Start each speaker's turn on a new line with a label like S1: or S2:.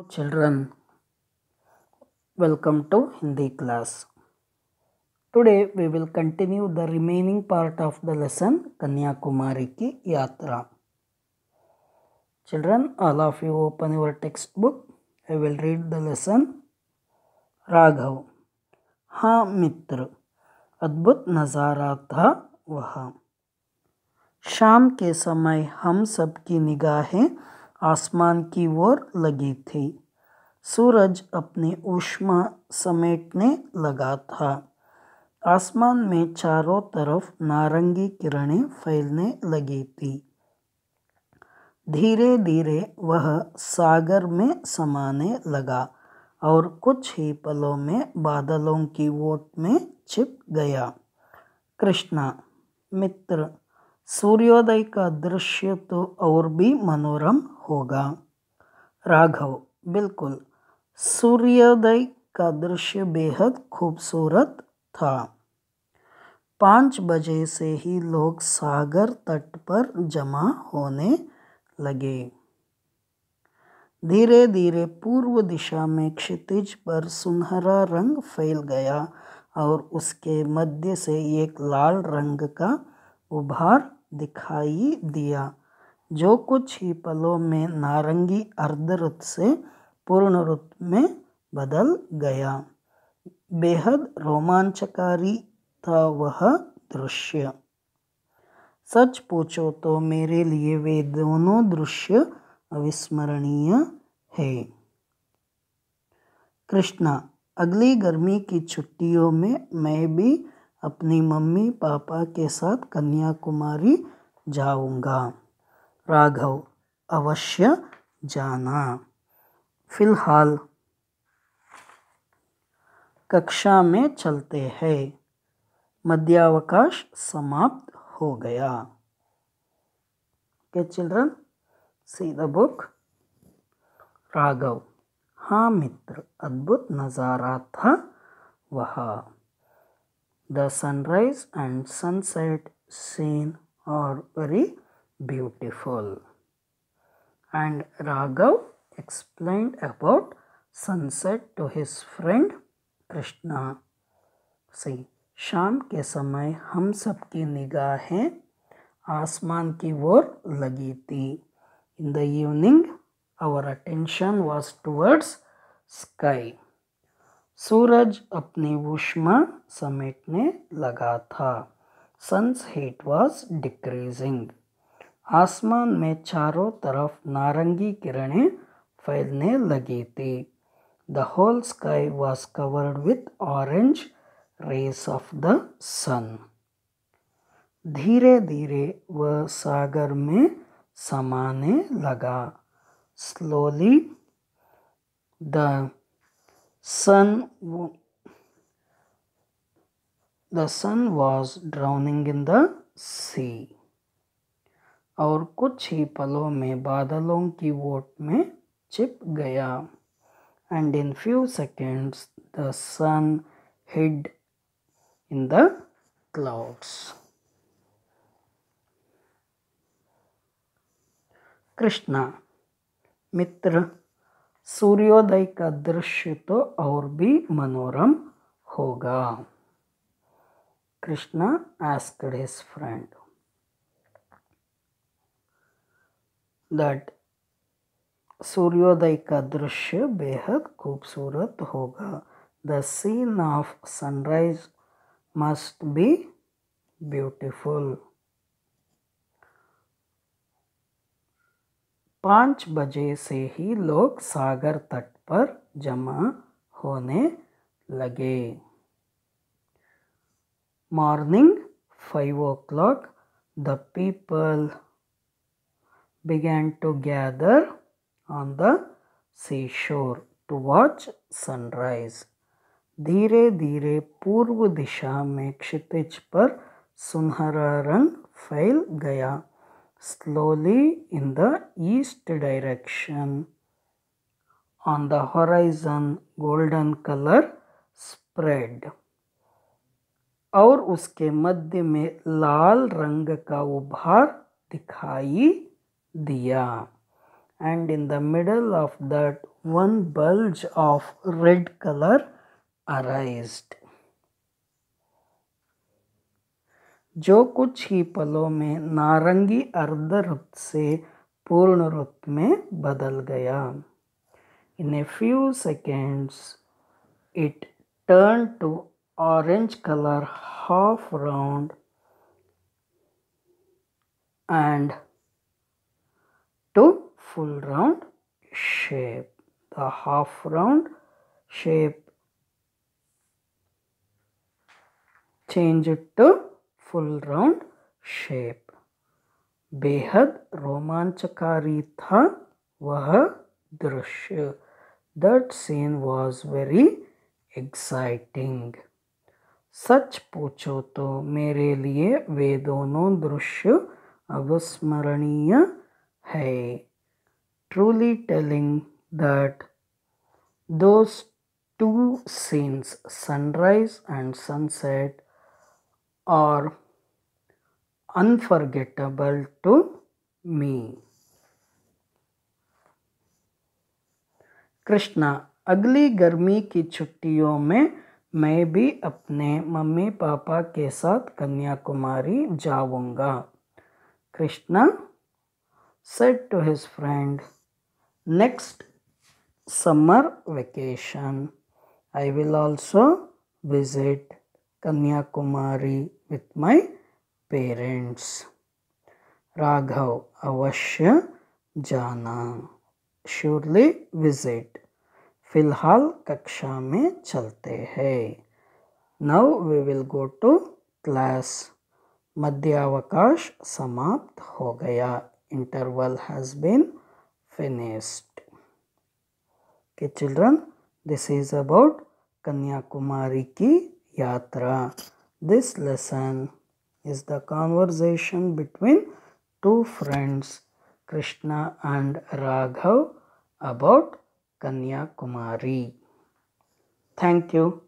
S1: Children, welcome to Hindi class. Today we will continue the remaining part of the lesson Kanyakumari ki Yatra. Children, all of you open your textbook. I will read the lesson. Raghav, हाँ मित्र, अद्भुत नज़ारा था वह। शाम के समय हम सब की निगाहें आसमान की ओर लगी थी। सूरज अपनी ऊष्मा समेटने लगा था। आसमान में चारों तरफ नारंगी किरणें फैलने लगी थी। धीरे धीरे वह सागर में समाने लगा और कुछ ही पलों में बादलों की ओट में छिप गया। कृष्णा, मित्र, सूर्योदय का दृश्य तो और भी मनोरम होगा। राघव, बिल्कुल, सूर्योदय का दृश्य बेहद खूबसूरत था। 5 बजे से ही लोग सागर तट पर जमा होने लगे। धीरे धीरे पूर्व दिशा में क्षितिज पर सुनहरा रंग फैल गया और उसके मध्य से एक लाल रंग का उभार दिखाई दिया, जो कुछ ही पलों में नारंगी अर्धरुत से पूर्ण रुत में बदल गया। बेहद रोमांचकारी था वह दृश्य। सच पूछो तो मेरे लिए वे दोनों दृश्य अविस्मरणीय है। कृष्णा, अगली गर्मी की छुट्टियों में मैं भी अपनी मम्मी पापा के साथ कन्याकुमारी जाऊंगा। राघव, अवश्य जाना। फिलहाल कक्षा में चलते हैं। मध्यावकाश समाप्त हो गया। Okay, children, see the book. Raghav, हाँ मित्र, अद्भुत नज़ारा था वह। The sunrise and sunset scene are very beautiful. And Raghav explained about sunset to his friend Krishna. See, शाम के समय हम सब की निगाहें आसमान की ओर लगी थी। In the evening, our attention was towards sky. सूरज अपनी ऊष्मा समेटने लगा था। Sun's heat was decreasing. आसमान में चारों तरफ नारंगी किरणें फैलने लगी थी। The whole sky was covered with orange rays of the sun. धीरे धीरे वह सागर में समाने लगा। Slowly the sun was drowning in the sea. और कुछ ही पलों में बादलों की ओट में छिप गया। And in few seconds the sun hid in the clouds. Krishna, मित्र, सूर्योदय का दृश्य तो और भी मनोरम होगा। Krishna asked his friend that सूर्योदय का दृश्य बेहद खूबसूरत होगा। The scene of sunrise must be beautiful. 5 बजे से ही लोग सागर तट पर जमा होने लगे। Morning 5 o'clock, the people began to gather on the seashore to watch sunrise. धीरे धीरे पूर्व दिशा में क्षितिज पर सुनहरा रंग फैल गया। Slowly in the east direction on the horizon golden color spread. और उसके मध्य में लाल रंग का उभार दिखाई दिया। And in the middle of that one bulge of red color arised. जो कुछ ही पलों में नारंगी अर्धरुत से पूर्ण रुत में बदल गया. In a few seconds, it turned to orange color half round and to full round shape. The half round shape changed to full round shape. बेहद रोमांचकारी था वह दृश्य. That scene was very exciting. सच पूछो तो मेरे लिए वे दोनों दृश्य अविस्मरणीय है. Truly telling that those two scenes, sunrise and sunset, are unforgettable to me. Krishna, अगली गर्मी की छुट्टियों में मैं भी अपने मम्मी पापा के साथ कन्याकुमारी जाऊंगा. Krishna said to his friend, next summer vacation I will also visit Kanyakumari with my parents. Raghav, अवश्य जाना. Surely visit. फिलहाल कक्षा में चलते हैं. Now we will go to class. मध्यावकाश समाप्त हो गया. Interval has been finished. Okay children, this is about Kanyakumari की यात्रा. This lesson is the conversation between two friends, Krishna and Raghav, about Kanyakumari. Thank you.